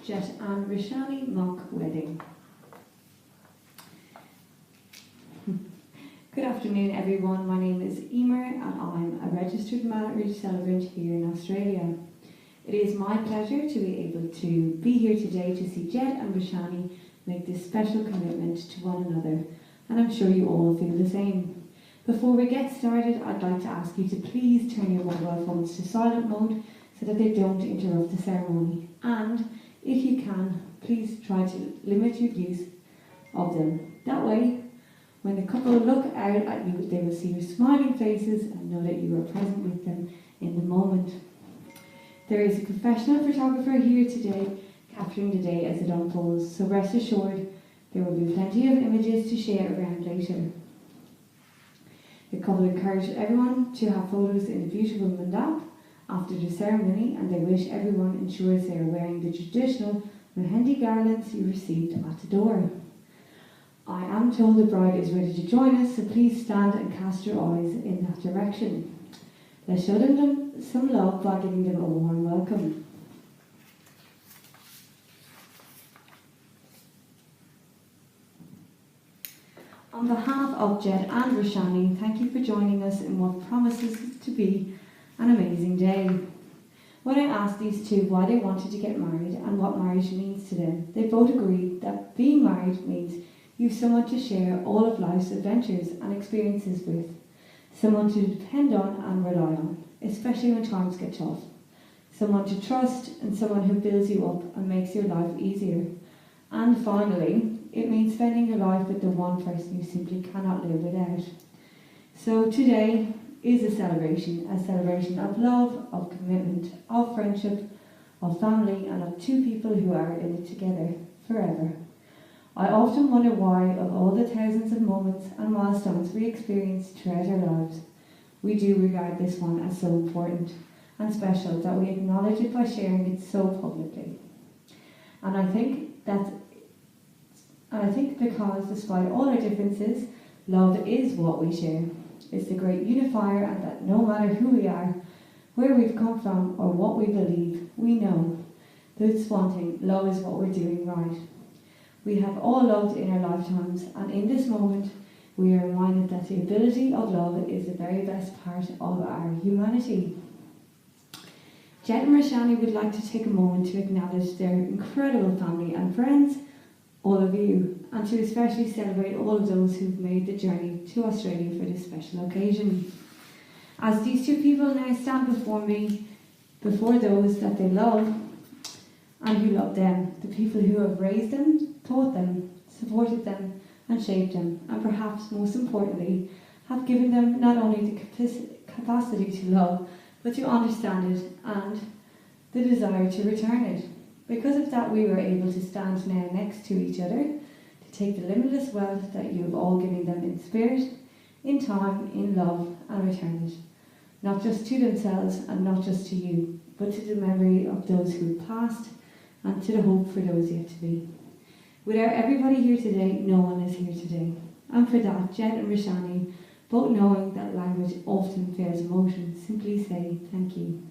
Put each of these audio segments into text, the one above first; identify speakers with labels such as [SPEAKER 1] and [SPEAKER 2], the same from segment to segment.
[SPEAKER 1] Jett and Roshani mock wedding. Good afternoon everyone, my name is Emer and I'm a registered marriage celebrant here in Australia. It is my pleasure to be able to be here today to see Jett and Roshani make this special commitment to one another, and I'm sure you all feel the same. Before we get started, I'd like to ask you to please turn your mobile phones to silent mode so that they don't interrupt the ceremony, and if you can, please try to limit your use of them. That way, when the couple look out at you, they will see your smiling faces and know that you are present with them in the moment. There is a professional photographer here today capturing the day as it unfolds, so rest assured there will be plenty of images to share around later. The couple encourage everyone to have photos in the beautiful mandap after the ceremony, and they wish everyone ensures they are wearing the traditional mehendi garlands you received at the door. I am told the bride is ready to join us, so please stand and cast your eyes in that direction. Let's show them some love by giving them a warm welcome. On behalf of Jett and Roshani, thank you for joining us in what promises to be an amazing day. When I asked these two why they wanted to get married and what marriage means to them, they both agreed that being married means you've someone to share all of life's adventures and experiences with. Someone to depend on and rely on, especially when times get tough. Someone to trust and someone who builds you up and makes your life easier. And finally, it means spending your life with the one person you simply cannot live without. So today is a celebration of love, of commitment, of friendship, of family, and of two people who are in it together forever. I often wonder why, of all the thousands of moments and milestones we experience throughout our lives, we do regard this one as so important and special that we acknowledge it by sharing it so publicly. And I think because despite all our differences, love is what we share. It's the great unifier, and that no matter who we are, where we've come from, or what we believe, we know this one thing: love is what we're doing right. We have all loved in our lifetimes, and in this moment we are reminded that the ability of love is the very best part of our humanity. Jett and Roshani would like to take a moment to acknowledge their incredible family and friends, all of you, and to especially celebrate all of those who've made the journey to Australia for this special occasion. As these two people now stand before me, before those that they love and who love them, the people who have raised them, taught them, supported them and shaped them, and perhaps most importantly, have given them not only the capacity to love, but to understand it and the desire to return it. Because of that, we were able to stand now next to each other to take the limitless wealth that you have all given them in spirit, in time, in love, and return it. Not just to themselves and not just to you, but to the memory of those who have passed and to the hope for those yet to be. Without everybody here today, no one is here today. And for that, Jett and Roshani, both knowing that language often fails emotion, simply say thank you.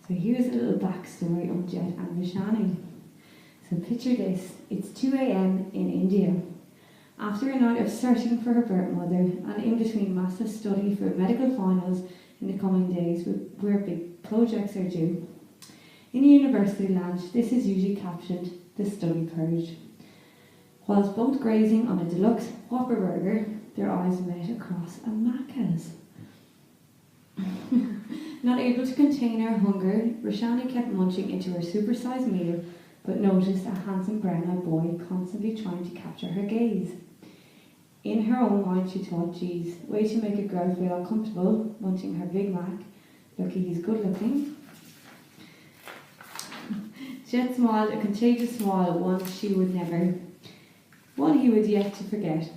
[SPEAKER 1] So here's a little backstory on Jett and Roshani. So picture this: it's 2 a.m. in India. After a night of searching for her birth mother, and in between massive study for medical finals in the coming days where big projects are due. In a university lounge, this is usually captioned the study purge. Whilst both grazing on a deluxe Whopper burger, their eyes met across a Macca's. Not able to contain her hunger, Roshani kept munching into her supersized meal, but noticed a handsome brown-eyed boy constantly trying to capture her gaze. In her own mind, she thought, geez, way to make a girl feel uncomfortable munching her Big Mac. Lucky he's good looking. Jett smiled, a contagious smile, one he would yet to forget.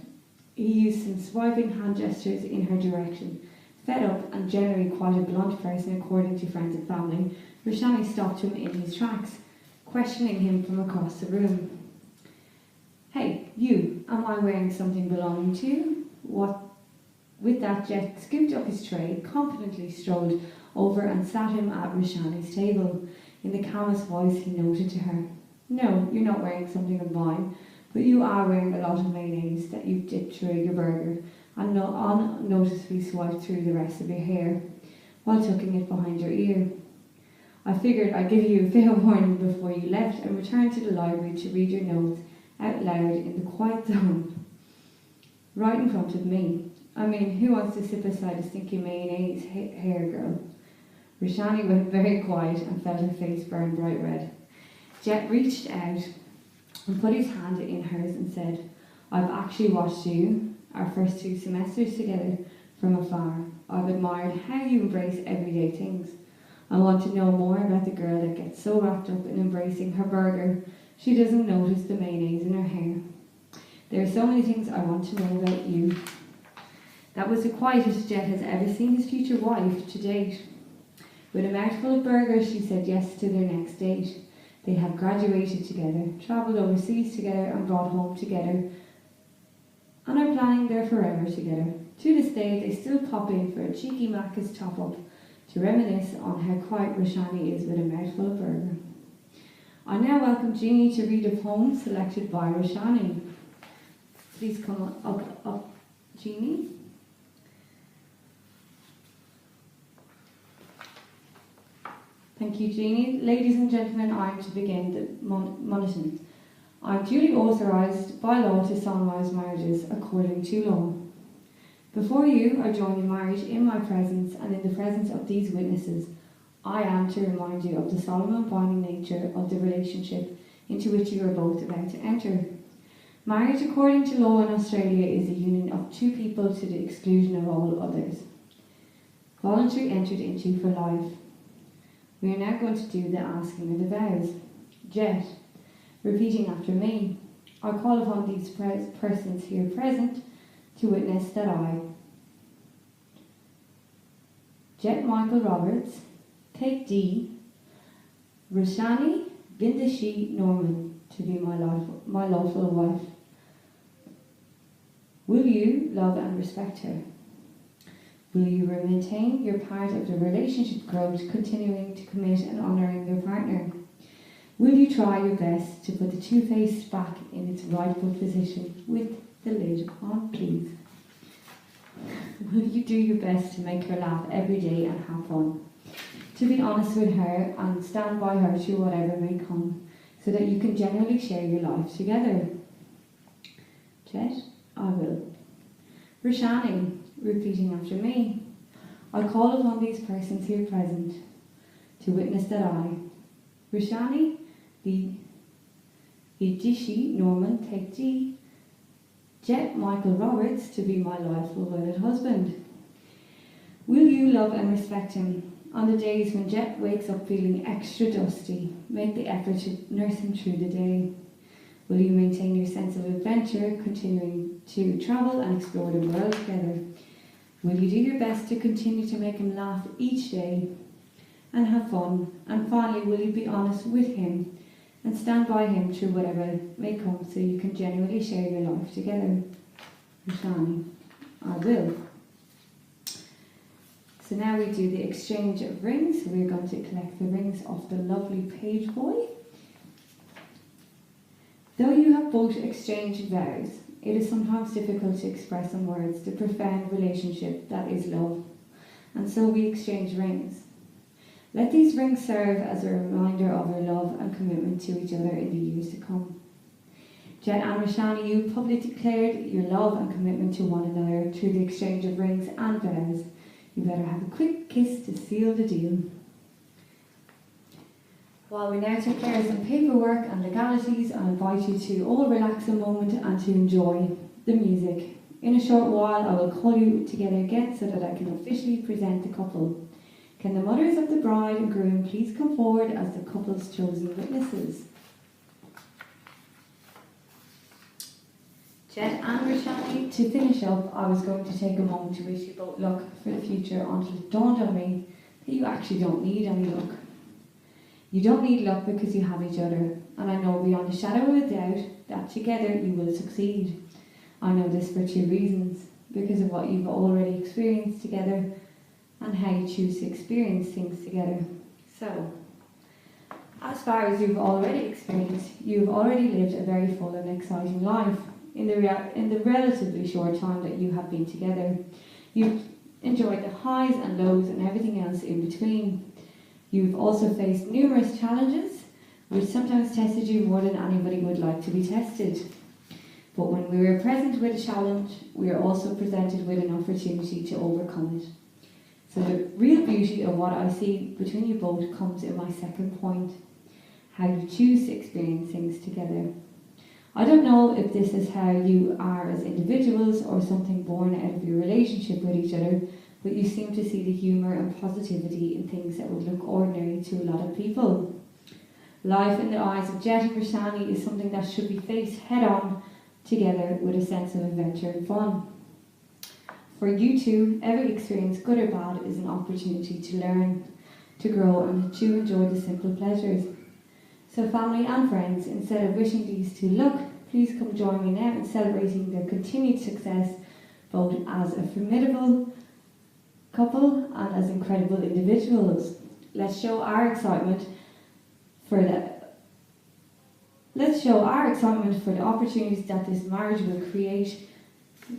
[SPEAKER 1] He used some swiping hand gestures in her direction. Fed up and generally quite a blunt person according to friends and family, Roshani stopped him in his tracks, questioning him from across the room. Hey, you, am I wearing something belonging to you? What? With that, Jett scooped up his tray, confidently strolled over and sat him at Roshani's table. In the calmest voice, he noted to her, No, you're not wearing something of mine, but you are wearing a lot of mayonnaise that you've dipped through your burger and unnoticeably swiped through the rest of your hair while tucking it behind your ear. I figured I'd give you a fair warning before you left and returned to the library to read your notes out loud in the quiet zone, right in front of me. I mean, who wants to sit beside a stinky mayonnaise hair girl? Roshani went very quiet and felt her face burn bright red. Jett reached out and put his hand in hers and said, I've actually watched you, our first 2 semesters together, from afar. I've admired how you embrace everyday things. I want to know more about the girl that gets so wrapped up in embracing her burger she doesn't notice the mayonnaise in her hair. There are so many things I want to know about you. That was the quietest Jett has ever seen his future wife to date. With a mouthful of burgers, she said yes to their next date. They have graduated together, travelled overseas together and brought home together, and are planning their forever together. To this day, they still pop in for a cheeky Macca's top-up to reminisce on how quiet Roshani is with a mouthful of burger. I now welcome Jeannie to read a poem selected by Roshani. Please come up, Jeannie. Thank you, Jeannie. Ladies and gentlemen, I am to begin the monition. I am duly authorised by law to solemnise marriages according to law. Before you, I join in marriage in my presence and in the presence of these witnesses. I am to remind you of the solemn and binding nature of the relationship into which you are both about to enter. Marriage according to law in Australia is a union of 2 people to the exclusion of all others. Voluntary entered into for life. We are now going to do the asking of the vows. Jett, repeating after me, I call upon these persons here present to witness that I, Jett Michael Roberts, take D, Roshani Bindashi Norman to be my lawful wife. Will you love and respect her? Will you maintain your part of the relationship growth, continuing to commit and honouring your partner? Will you try your best to put the toothpaste back in its rightful position with the lid on, please? Will you do your best to make her laugh every day and have fun? To be honest with her and stand by her through whatever may come, so that you can genuinely share your life together? Jett, I will. Roshani, repeating after me, I call upon these persons here present to witness that I, Roshani, the Dishi Norman, take G, Jett Michael Roberts to be my lawful wedded husband. Will you love and respect him? On the days when Jett wakes up feeling extra dusty, make the effort to nurse him through the day. Will you maintain your sense of adventure, continuing to travel and explore the world together? Will you do your best to continue to make him laugh each day and have fun? And finally, will you be honest with him and stand by him through whatever may come, so you can genuinely share your life together? Roshani, I will. So now we do the exchange of rings. We're going to collect the rings off the lovely page boy. Though you have both exchanged vows, it is sometimes difficult to express in words the profound relationship that is love, and so we exchange rings. Let these rings serve as a reminder of your love and commitment to each other in the years to come. Jett and Roshani, you publicly declared your love and commitment to one another through the exchange of rings and vows. You better have a quick kiss to seal the deal. While we now take care of some paperwork and legalities, I invite you to all relax a moment and to enjoy the music. In a short while, I will call you together again so that I can officially present the couple. Can the mothers of the bride and groom please come forward as the couple's chosen witnesses? Jett and Roshani, to finish up, I was going to take a moment to wish you both luck for the future until it dawned on me that you actually don't need any luck. You don't need luck because you have each other, and I know beyond a shadow of a doubt that together you will succeed. I know this for 2 reasons: because of what you've already experienced together and how you choose to experience things together. So, As far as you've already experienced, you've already lived a very full and exciting life in the relatively short time that you have been together. You've enjoyed the highs and lows and everything else in between. You've also faced numerous challenges, which sometimes tested you more than anybody would like to be tested. But when we are present with a challenge, we are also presented with an opportunity to overcome it. So the real beauty of what I see between you both comes in my second point: how you choose to experience things together. I don't know if this is how you are as individuals or something born out of your relationship with each other, but you seem to see the humour and positivity in things that would look ordinary to a lot of people. Life in the eyes of Jett Roshani is something that should be faced head on together with a sense of adventure and fun. For you two, every experience, good or bad, is an opportunity to learn, to grow, and to enjoy the simple pleasures. So family and friends, instead of wishing these two luck, please come join me now in celebrating their continued success, both as a formidable couple and as incredible individuals. Let's show our excitement for the opportunities that this marriage will create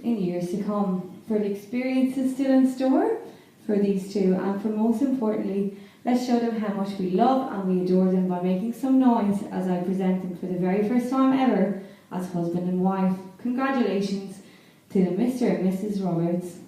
[SPEAKER 1] in years to come, for the experiences still in store for these two, and for most importantly, let's show them how much we love and we adore them by making some noise as I present them for the very first time ever as husband and wife. Congratulations to the Mr. and Mrs. Roberts.